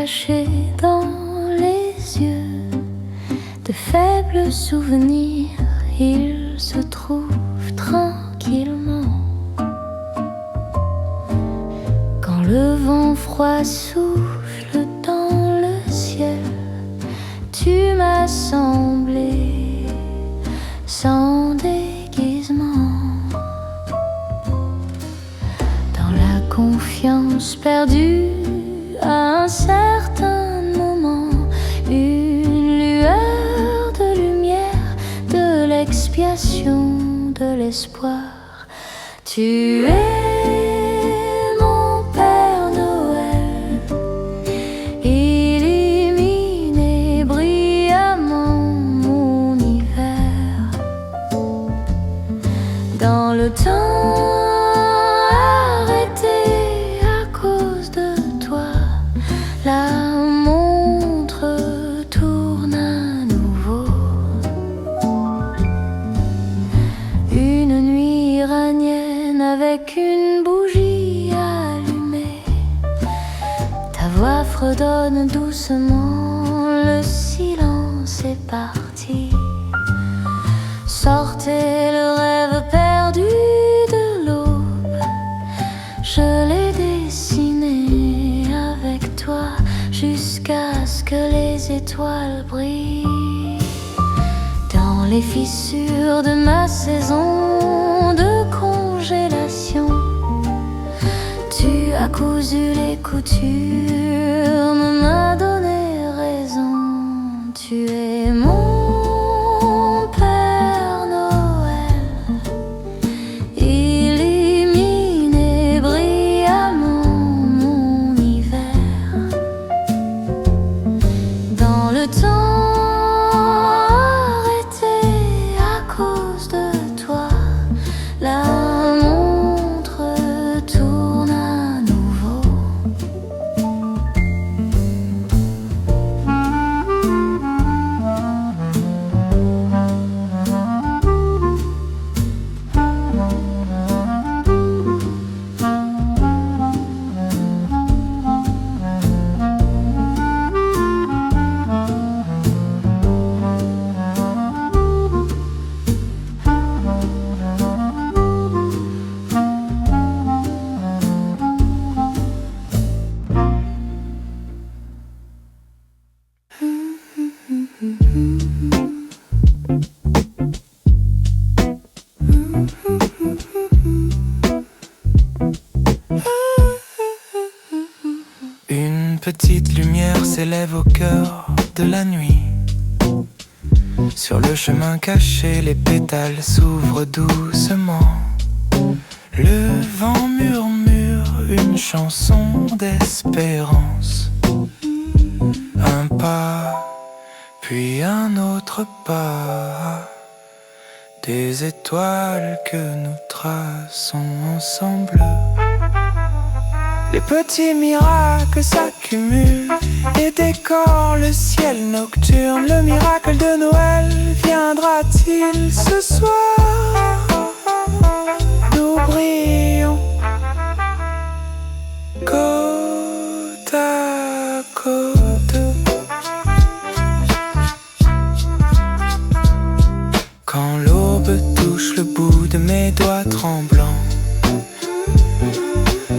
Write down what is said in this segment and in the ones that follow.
cachés dans les yeux de faibles souvenirs, ils se trouvent tranquillement. Quand le vent froid souffle dans le ciel, tu m'as semblé sans déguisement. Dans la confiance perdue à un certain moment, une lueur de lumière, de l'expiation, de l'espoir. Tu es mon Père Noël, illumine brillamment mon hiver. Dans le temps arrêté à cause de toi, la montre tourne à nouveau. Une nuit iranienne avec une bougie allumée, ta voix fredonne doucement, le silence est parti. Sortez le rêve perdu de l'aube, je l'ai dessiné avec toi jusqu'à ce que les étoiles brillent. Dans les fissures de ma saison de congélation, tu as cousu les coutures, m'as donné raison. Tu es mon Père Noël, illumine brillamment mon hiver. Dans le temps arrêté à cause de toi, la montre tourne à nouveau. Une petite lumière s'élève au cœur de la nuit. Sur le chemin caché, les pétales s'ouvrent doucement. Le vent murmure une chanson d'espérance. Un pas, puis un autre pas. Des étoiles que nous traçons ensemble. Les petits miracles s'accumulent et décorent le ciel nocturne. Le miracle de Noël viendra-t-il ce soir? Nous brillons côte à côte. Quand l'aube touche le bout de mes doigts tremblants,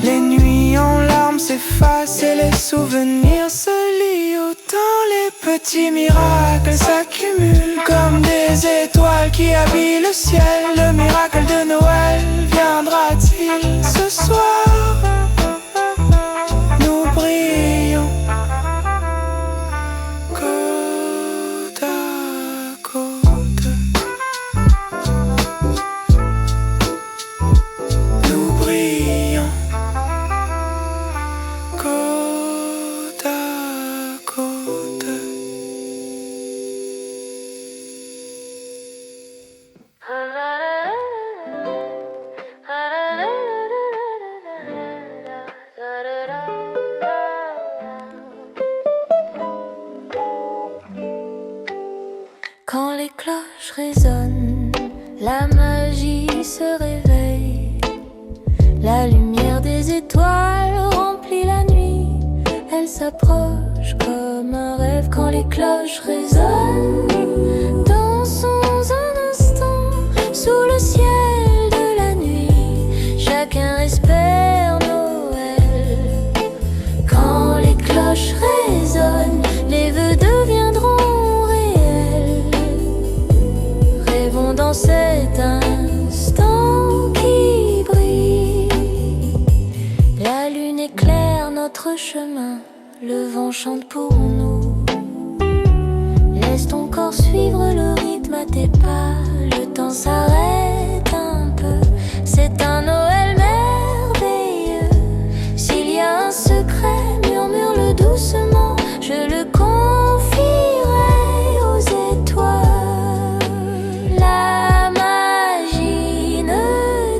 les nuits en larmes s'effacent et les souvenirs se lient au temps. Les petits miracles s'accumulent comme des étoiles qui habillent le ciel. Le miracle de Noël viendra-t-il ce soir? Nous brillons côte à côte. Nous brillons côte à côte. Quand les cloches résonnent, la magie se réveille. La lumière des étoiles remplit la nuit. Noël s'approche comme un rêve quand les cloches résonnent. Dansons un instant sous le ciel de la nuit. Chacun espère Noël. Quand les cloches résonnent, les vœux deviendront réels. Rêvons dans cet instant qui brille. La lune éclaire notre chemin, le vent chante pour nous. Laisse ton corps suivre le rythme à tes pas. Le temps s'arrête un peu. C'est un Noël merveilleux. S'il y a un secret, murmure-le doucement. Je le confierai aux étoiles. La magie ne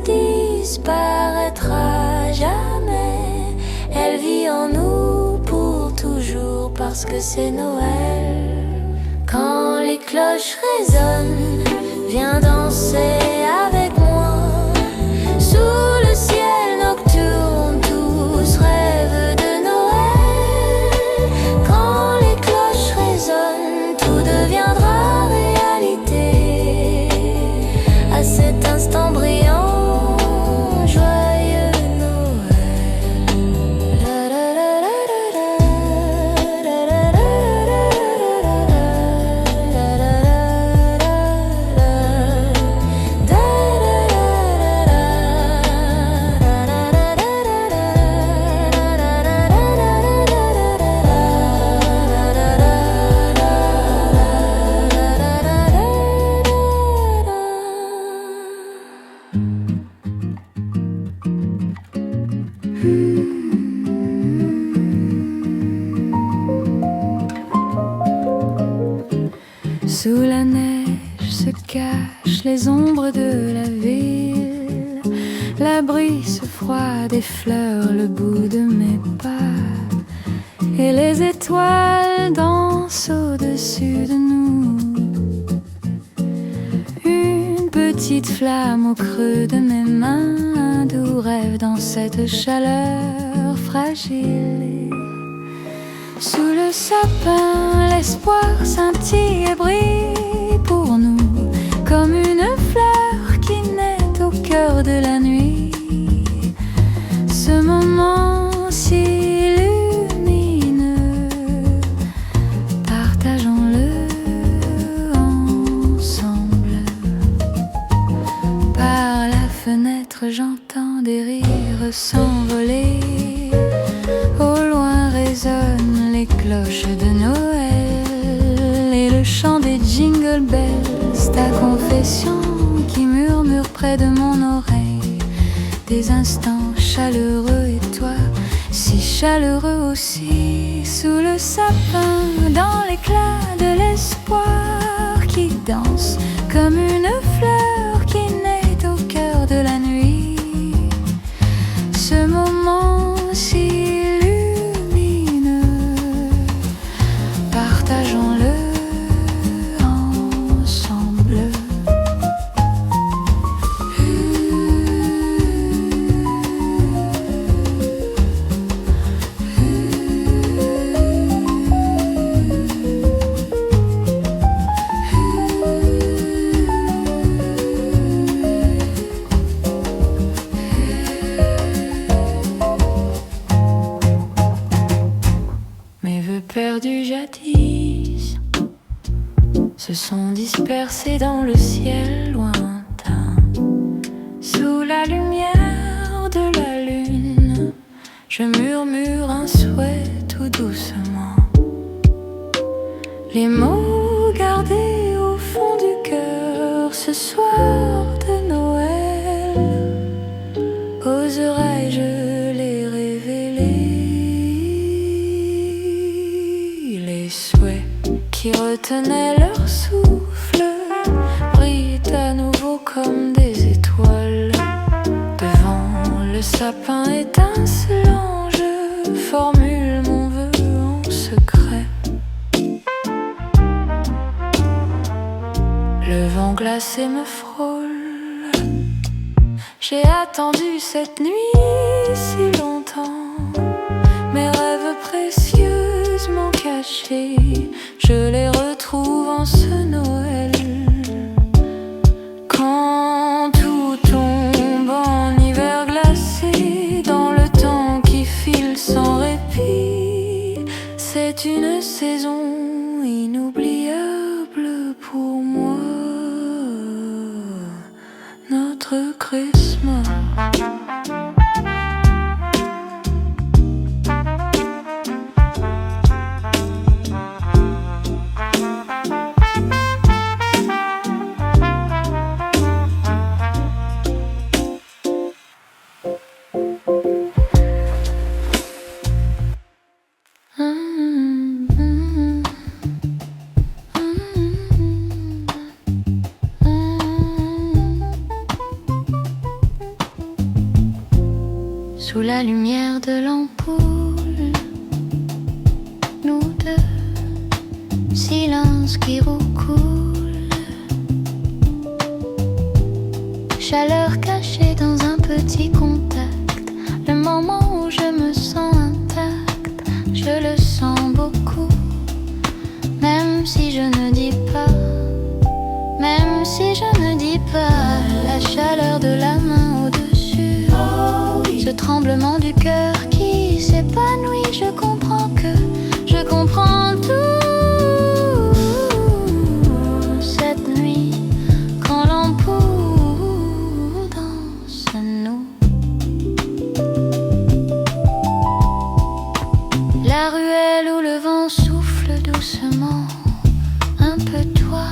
disparaîtra jamais. Elle vit en nous pour toujours parce que c'est Noël. Quand les cloches résonnent, viens danser avec moi. Sous le ciel nocturne, tous rêvent de Noël. Quand les cloches résonnent, tout deviendra réalité. À cet instant brillant, joyeux Noël. Sous la neige se cachent les ombres de la ville. L'abri se froide effleure le bout de mes pas. Et les étoiles dansent au-dessus de nous. Une petite flamme au creux de mes mains. Un doux rêve dans cette chaleur fragile. Sous le sapin, l'espoir scintille et brille pour nous, comme une fleur qui naît au cœur de la nuit. Ce moment s'illumine, partageons-le ensemble. Par la fenêtre, j'entends des rires s'envoler. Au loin résonnent les cloches de Noël et le chant des jingle bells, ta confession qui murmure près de mon oreille. Des instants chaleureux et toi, si chaleureux aussi. Sous le sapin, dans l'éclat de l'espoir qui danse comme une fleur qui naît au cœur de la nuit. Ce moment s'illumine, partageons-le ensemble. Perdus jadis se sont dispersés dans le ciel lointain. Sous la lumière de la lune, je murmure un souhait tout doucement. Les mots gardés au fond du cœur ce soir de Noël, oserais-je les révéler? Les souhaits qui retenaient leur souffle brillent à nouveau comme des étoiles. Devant le sapin étincelant, je formule mon vœu en secret. Le vent glacé me frôle. J'ai attendu cette nuit si longtemps. Mes rêves précieux cachées, je les retrouve en ce Noël. Quand tout tombe en hiver glacé, dans le temps qui file sans répit, c'est une saison inoubliable pour moi, notre Christmas. Sous la lumière de l'ampoule, nous deux, silence qui roucoule, chaleur cachée dans un petit contact, le moment où je me sens intacte, je le sens beaucoup, même si je ne dis pas, même si je ne dis pas, la chaleur de la main au-dessus. Ce tremblement du cœur qui s'épanouit, je comprends tout. Cette nuit, quand l'ampoule danse nous, la ruelle où le vent souffle doucement, un peu toi,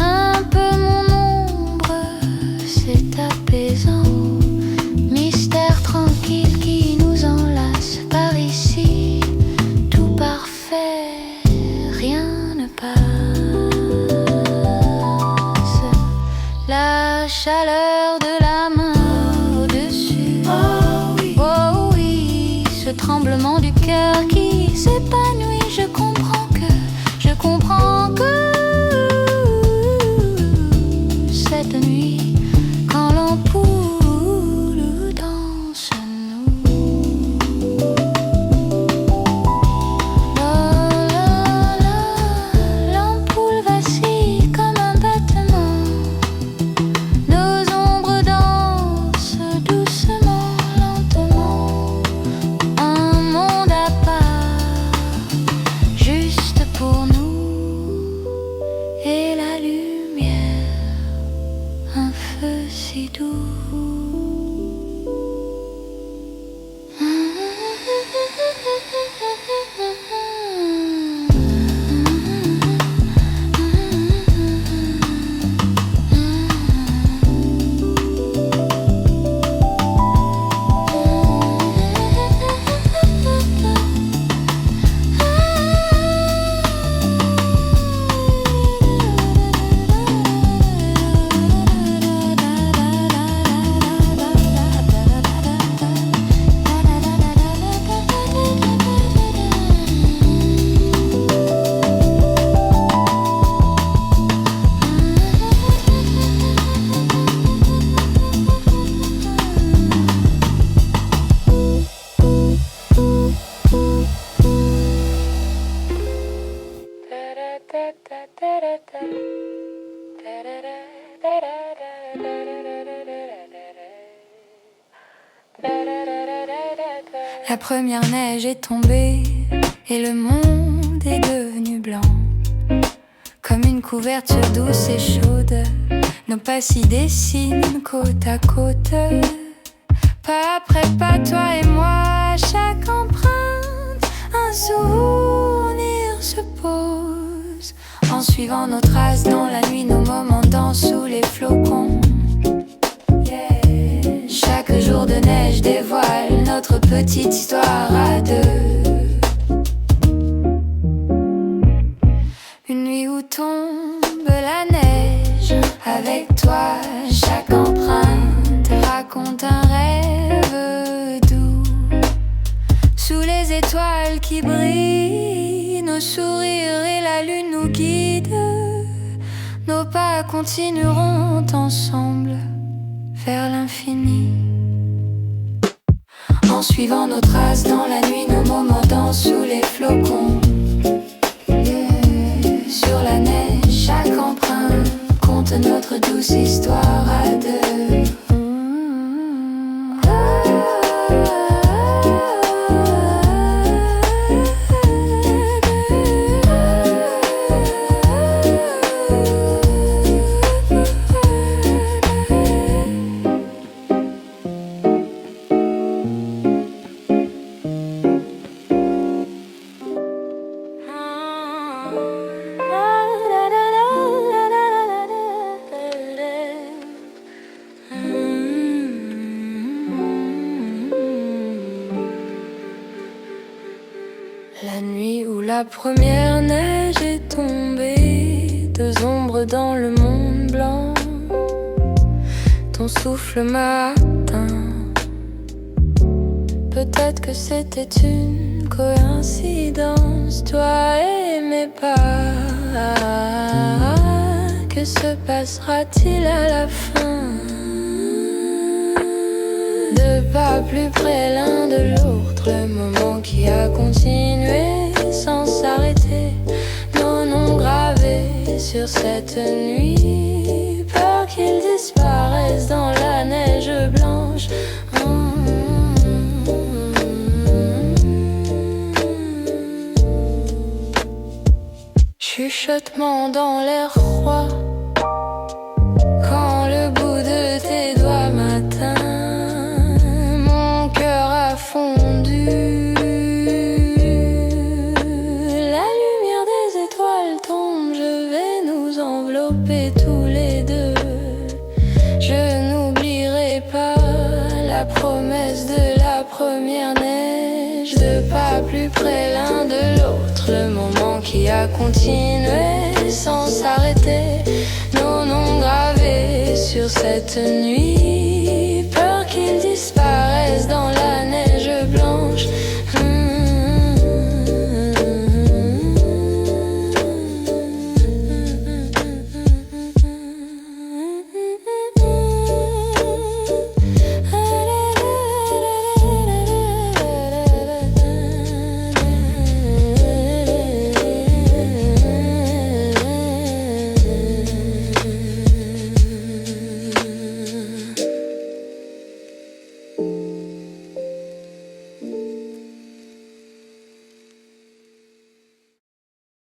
un peu mon ombre, c'est apaisant. Mystère tranquille qui nous enlace par ici, tout parfait, rien ne passe. La chaleur de la main au-dessus, oh oui, ce tremblement du cœur qui s'épanouit, je comprends que cette nuit, quand l'ampoule si doux. La première neige est tombée et le monde est devenu blanc. Comme une couverture douce et chaude, nos pas s'y dessinent côte à côte. Pas après pas, toi et moi, à chaque empreinte, un souvenir se pose. En suivant nos traces dans la nuit, nos moments dansent sous les flocons. Chaque jour de neige dévoile notre petite histoire à deux. Une nuit où tombe la neige, avec toi chaque empreinte raconte un rêve doux. Sous les étoiles qui brillent, nos sourires et la lune nous guident. Nos pas continueront ensemble vers l'infini. En suivant nos traces dans la nuit, nos moments dansent sous les flocons. Sur la neige, chaque empreinte compte notre douce histoire à deux. La nuit où la première neige est tombée, deux ombres dans le monde blanc, ton souffle m'a atteint. Peut-être que c'était une coïncidence, toi et mes pas. Que se passera-t-il à la fin? Deux pas plus près l'un de l'autre, le moment qui a continué sans s'arrêter. Nos noms gravés sur cette nuit, peur qu'ils disparaissent dans la neige blanche. Chuchotement dans l'air froid, quand le bout de tes doigts m'atteint, mon cœur a fondu. La lumière des étoiles tombe, je vais nous envelopper tous les deux. Je n'oublierai pas la promesse de la première neige, deux pas plus près l'un de l'autre, le moment qui a continué sans s'arrêter. Nos noms gravés sur cette nuit,